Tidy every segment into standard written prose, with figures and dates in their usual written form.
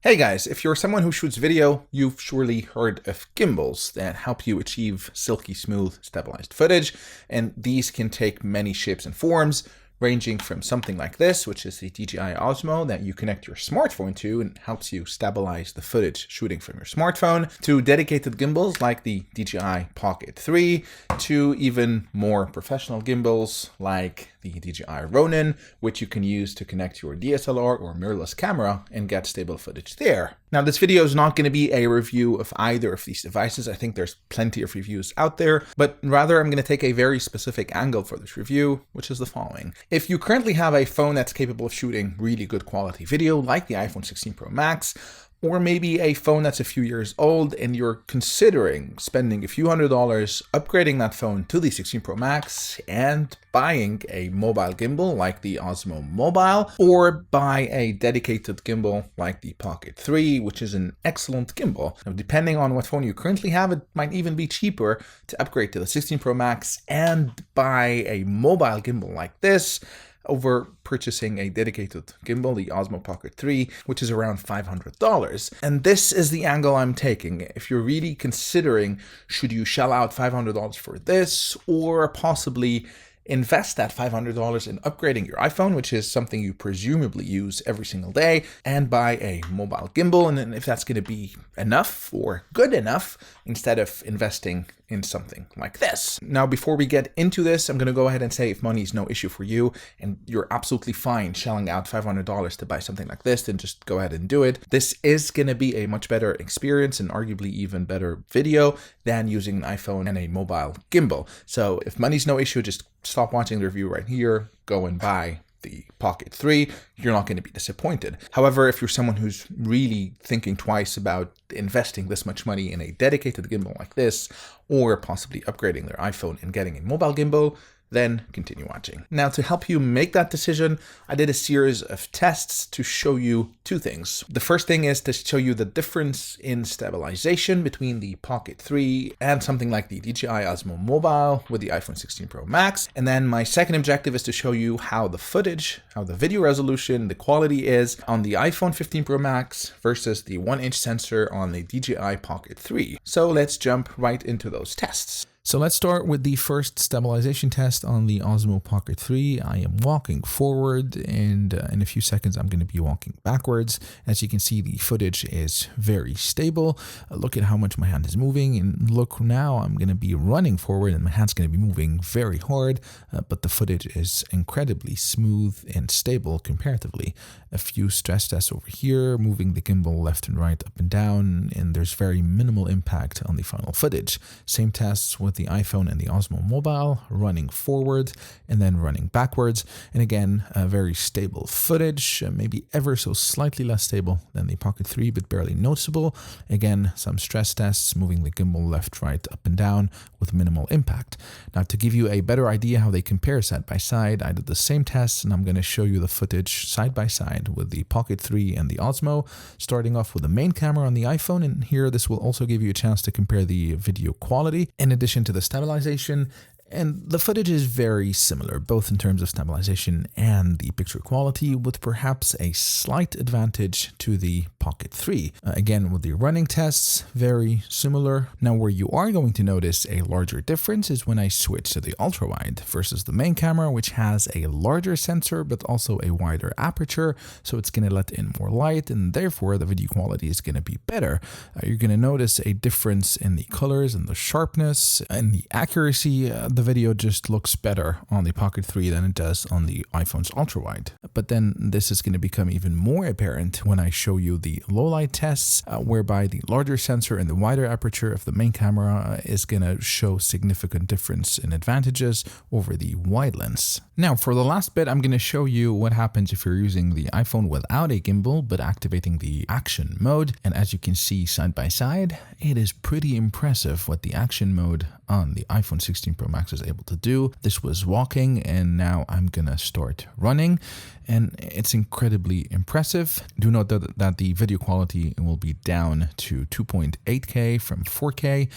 Hey guys, if you're someone who shoots video, you've surely heard of gimbals that help you achieve silky smooth stabilized footage, and these can take many shapes and forms, ranging from something like this, which is the DJI Osmo that you connect your smartphone to and helps you stabilize the footage shooting from your smartphone, to dedicated gimbals like the DJI Pocket 3, to even more professional gimbals like the DJI Ronin, which you can use to connect your DSLR or mirrorless camera and get stable footage there. Now, this video is not going to be a review of either of these devices. I think there's plenty of reviews out there, but rather I'm going to take a very specific angle for this review, which is the following. If you currently have a phone that's capable of shooting really good quality video, like the iPhone 16 Pro Max, or maybe a phone that's a few years old and you're considering spending a few $100s upgrading that phone to the 16 Pro Max and buying a mobile gimbal like the Osmo Mobile, or buy a dedicated gimbal like the Pocket 3, which is an excellent gimbal. Now, depending on what phone you currently have, it might even be cheaper to upgrade to the 16 Pro Max and buy a mobile gimbal like this over purchasing a dedicated gimbal, the Osmo Pocket 3, which is around $500. And this is the angle I'm taking. If you're really considering, should you shell out $500 for this, or possibly invest that $500 in upgrading your iPhone, which is something you presumably use every single day, and buy a mobile gimbal, and then if that's going to be enough or good enough, instead of investing in something like this. Now, before we get into this, I'm going to go ahead and say if money is no issue for you and you're absolutely fine shelling out $500 to buy something like this, then just go ahead and do it. This is going to be a much better experience and arguably even better video than using an iPhone and a mobile gimbal. So if money's no issue, just stop watching the review right here, go and buy the Pocket 3, you're not going to be disappointed. However, if you're someone who's really thinking twice about investing this much money in a dedicated gimbal like this, or possibly upgrading their iPhone and getting a mobile gimbal, then continue watching. Now, to help you make that decision, I did a series of tests to show you two things. The first thing is to show you the difference in stabilization between the Pocket 3 and something like the DJI Osmo Mobile with the iPhone 16 Pro Max. And then my second objective is to show you how the footage, how the video resolution, the quality is on the iPhone 15 Pro Max versus the 1-inch sensor on the DJI Pocket 3. So let's jump right into those tests. So let's start with the first stabilization test on the Osmo Pocket 3. I am walking forward, and in a few seconds I'm going to be walking backwards. As you can see, the footage is very stable. Look at how much my hand is moving, and look now, I'm going to be running forward and my hand's going to be moving very hard, but the footage is incredibly smooth and stable comparatively. A few stress tests over here, moving the gimbal left and right, up and down, and there's very minimal impact on the final footage. Same tests with the iPhone and the Osmo Mobile, running forward and then running backwards. And again, a very stable footage, maybe ever so slightly less stable than the Pocket 3, but barely noticeable. Again, some stress tests, moving the gimbal left, right, up and down with minimal impact. Now, to give you a better idea how they compare side by side, I did the same tests and I'm going to show you the footage side by side with the Pocket 3 and the Osmo, starting off with the main camera on the iPhone. And here, this will also give you a chance to compare the video quality in addition to the stabilization. And the footage is very similar, both in terms of stabilization and the picture quality, with perhaps a slight advantage to the Pocket 3. Again, with the running tests, very similar. Now, where you are going to notice a larger difference is when I switch to the ultra-wide versus the main camera, which has a larger sensor, but also a wider aperture. So it's going to let in more light, and therefore the video quality is going to be better. You're going to notice a difference in the colors and the sharpness and the accuracy. The video just looks better on the Pocket 3 than it does on the iPhone's ultra-wide. But then this is going to become even more apparent when I show you the low-light tests, whereby the larger sensor and the wider aperture of the main camera is going to show significant difference in advantages over the wide lens. Now, for the last bit, I'm going to show you what happens if you're using the iPhone without a gimbal, but activating the action mode. And as you can see side by side, it is pretty impressive what the action mode on the iPhone 16 Pro Max is able to do. This was walking, and now I'm gonna start running, and it's incredibly impressive. Do note that the video quality will be down to 2.8K from 4K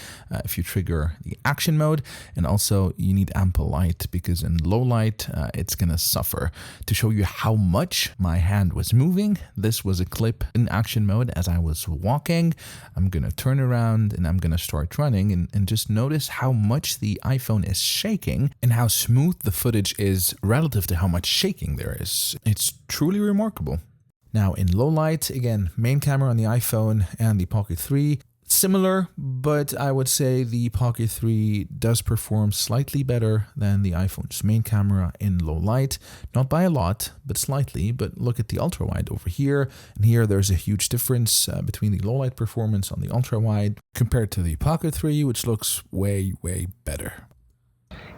if you trigger the action mode. And also you need ample light, because in low light it's gonna suffer. To show you how much my hand was moving, this was a clip in action mode as I was walking. I'm gonna turn around and I'm gonna start running, and just notice how much the iPhone is shaking and how smooth the footage is relative to how much shaking there is. It's truly remarkable. Now in low light, again, main camera on the iPhone and the Pocket 3, similar, but I would say the Pocket 3 does perform slightly better than the iPhone's main camera in low light. Not by a lot, but slightly. But look at the ultra wide over here, and here there's a huge difference between the low light performance on the ultra wide compared to the Pocket 3, which looks way better.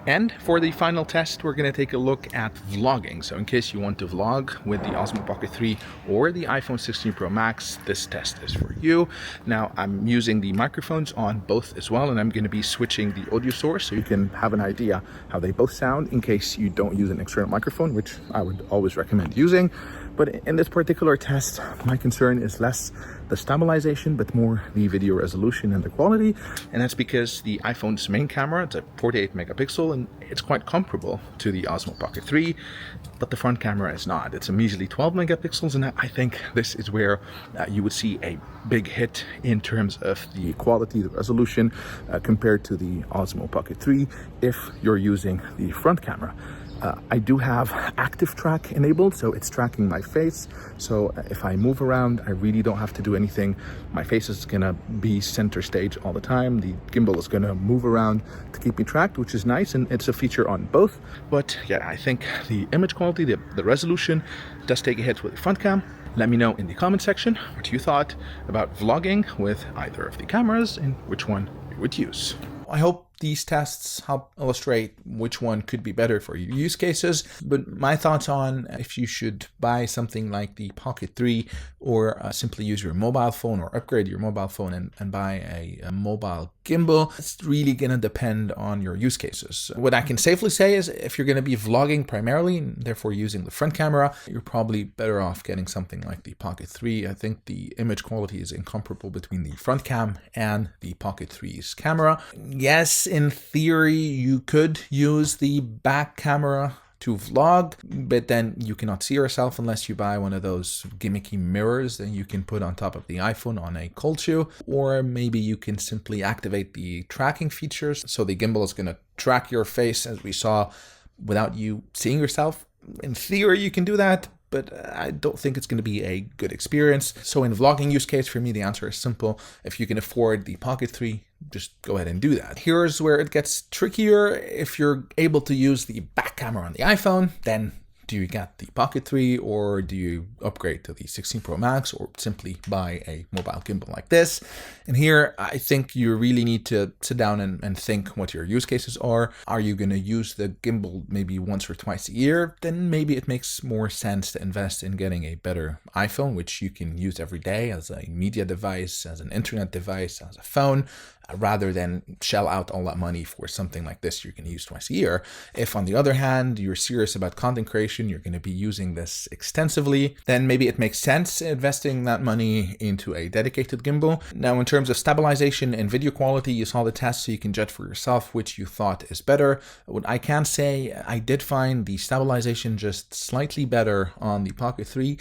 And for the final test, we're going to take a look at vlogging. So in case you want to vlog with the Osmo Pocket 3 or the iPhone 16 Pro Max, this test is for you. Now, I'm using the microphones on both as well, and I'm going to be switching the audio source so you can have an idea how they both sound in case you don't use an external microphone, which I would always recommend using. But in this particular test, my concern is less the stabilization, but more the video resolution and the quality. And that's because the iPhone's main camera, it's a 48 megapixel, and it's quite comparable to the Osmo Pocket 3, but the front camera is not. It's a measly 12 megapixels, and I think this is where you would see a big hit in terms of the quality, the resolution, compared to the Osmo Pocket 3 if you're using the front camera. I do have active track enabled, so it's tracking my face. So if I move around, I really don't have to do anything. My face is gonna be center stage all the time. The gimbal is gonna move around to keep me tracked, which is nice, and it's a feature on both. But yeah, I think the image quality, the resolution does take a hit with the front cam. Let me know in the comment section what you thought about vlogging with either of the cameras and which one you would use. I hope these tests help illustrate which one could be better for your use cases, but my thoughts on if you should buy something like the Pocket 3 or simply use your mobile phone or upgrade your mobile phone and buy a mobile gimbal, it's really going to depend on your use cases. What I can safely say is if you're going to be vlogging primarily, and therefore using the front camera, you're probably better off getting something like the Pocket 3. I think the image quality is incomparable between the front cam and the Pocket 3's camera. Yes, in theory, you could use the back camera to vlog, but then you cannot see yourself unless you buy one of those gimmicky mirrors that you can put on top of the iPhone on a cold shoe. Or maybe you can simply activate the tracking features, so the gimbal is going to track your face, as we saw, without you seeing yourself. In theory, you can do that, but I don't think it's going to be a good experience. So in vlogging use case, for me, the answer is simple. If you can afford the Pocket 3, just go ahead and do that. Here's where it gets trickier. If you're able to use the back camera on the iPhone, then do you get the Pocket 3 or do you upgrade to the 16 Pro Max or simply buy a mobile gimbal like this? And here, I think you really need to sit down and think what your use cases are. Are you going to use the gimbal maybe once or twice a year? Then maybe it makes more sense to invest in getting a better iPhone, which you can use every day as a media device, as an internet device, as a phone, rather than shell out all that money for something like this you can use twice a year. If, on the other hand, you're serious about content creation, you're going to be using this extensively, then maybe it makes sense investing that money into a dedicated gimbal. Now, in terms of stabilization and video quality, you saw the test, so you can judge for yourself which you thought is better. What I can say, I did find the stabilization just slightly better on the Pocket 3,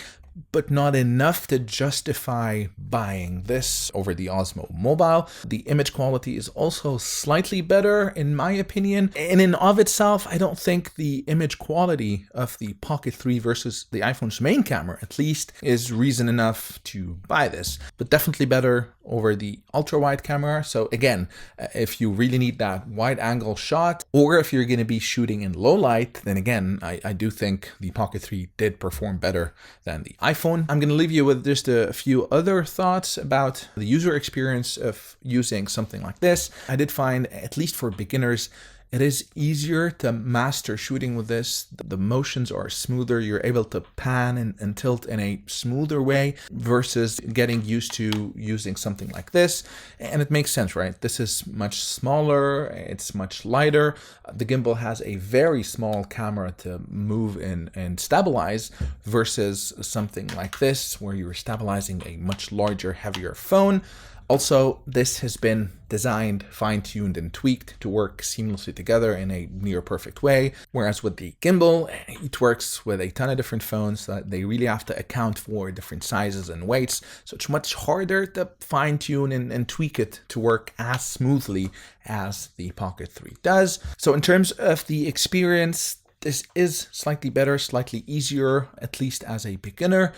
but not enough to justify buying this over the Osmo Mobile. The image quality is also slightly better, in my opinion. And in of itself, I don't think the image quality of the Pocket 3 versus the iPhone's main camera, at least, is reason enough to buy this. But definitely better over the ultra-wide camera. So again, if you really need that wide-angle shot, or if you're going to be shooting in low light, then again, I do think the Pocket 3 did perform better than the iPhone. I'm going to leave you with just a few other thoughts about the user experience of using something like this. I did find, at least for beginners, It is easier to master shooting with this. The motions are smoother. You're able to pan and tilt in a smoother way versus getting used to using something like this. And it makes sense, right? This is much smaller. It's much lighter. The gimbal has a very small camera to move and stabilize versus something like this where you're stabilizing a much larger, heavier phone. Also, this has been designed, fine-tuned, and tweaked to work seamlessly together in a near-perfect way. Whereas with the gimbal, it works with a ton of different phones that they really have to account for different sizes and weights. So it's much harder to fine-tune and tweak it to work as smoothly as the Pocket 3 does. So in terms of the experience, this is slightly better, slightly easier, at least as a beginner.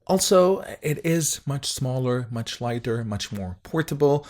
Also, it is much smaller, much lighter, much more portable,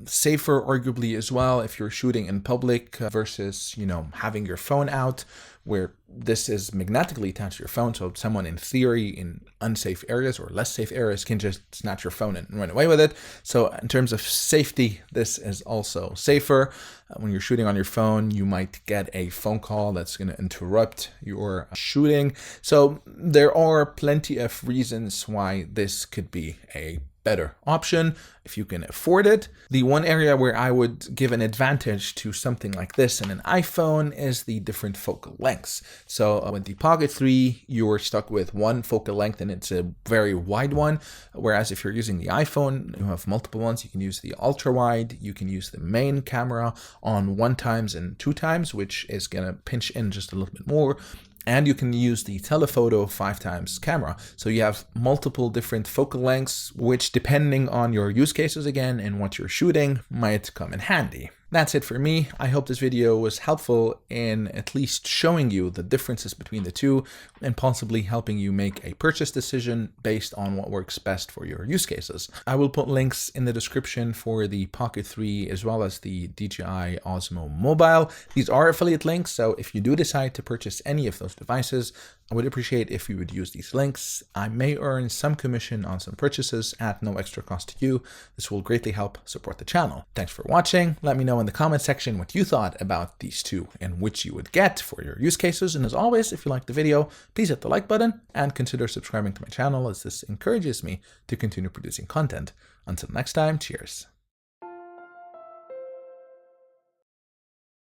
safer arguably as well if you're shooting in public versus, having your phone out, where this is magnetically attached to your phone. So someone in theory in unsafe areas or less safe areas can just snatch your phone and run away with it. So in terms of safety, this is also safer. When you're shooting on your phone, you might get a phone call that's going to interrupt your shooting. So there are plenty of reasons why this could be a better option if you can afford it. The one area where I would give an advantage to something like this in an iPhone is the different focal lengths. So with the Pocket 3, you're stuck with one focal length and it's a very wide one. Whereas if you're using the iPhone, you have multiple ones. You can use the ultra wide, you can use the main camera on 1x and 2x, which is going to pinch in just a little bit more. And you can use the telephoto 5x camera. So you have multiple different focal lengths, which depending on your use cases again and what you're shooting might come in handy. That's it for me. I hope this video was helpful in at least showing you the differences between the two and possibly helping you make a purchase decision based on what works best for your use cases. I will put links in the description for the Pocket 3 as well as the DJI Osmo Mobile. These are affiliate links, so if you do decide to purchase any of those devices, I would appreciate if you would use these links. I may earn some commission on some purchases at no extra cost to you. This will greatly help support the channel. Thanks for watching. Let me know in the comment section what you thought about these two and which you would get for your use cases. And as always, if you liked the video, please hit the like button and consider subscribing to my channel as this encourages me to continue producing content. Until next time, cheers.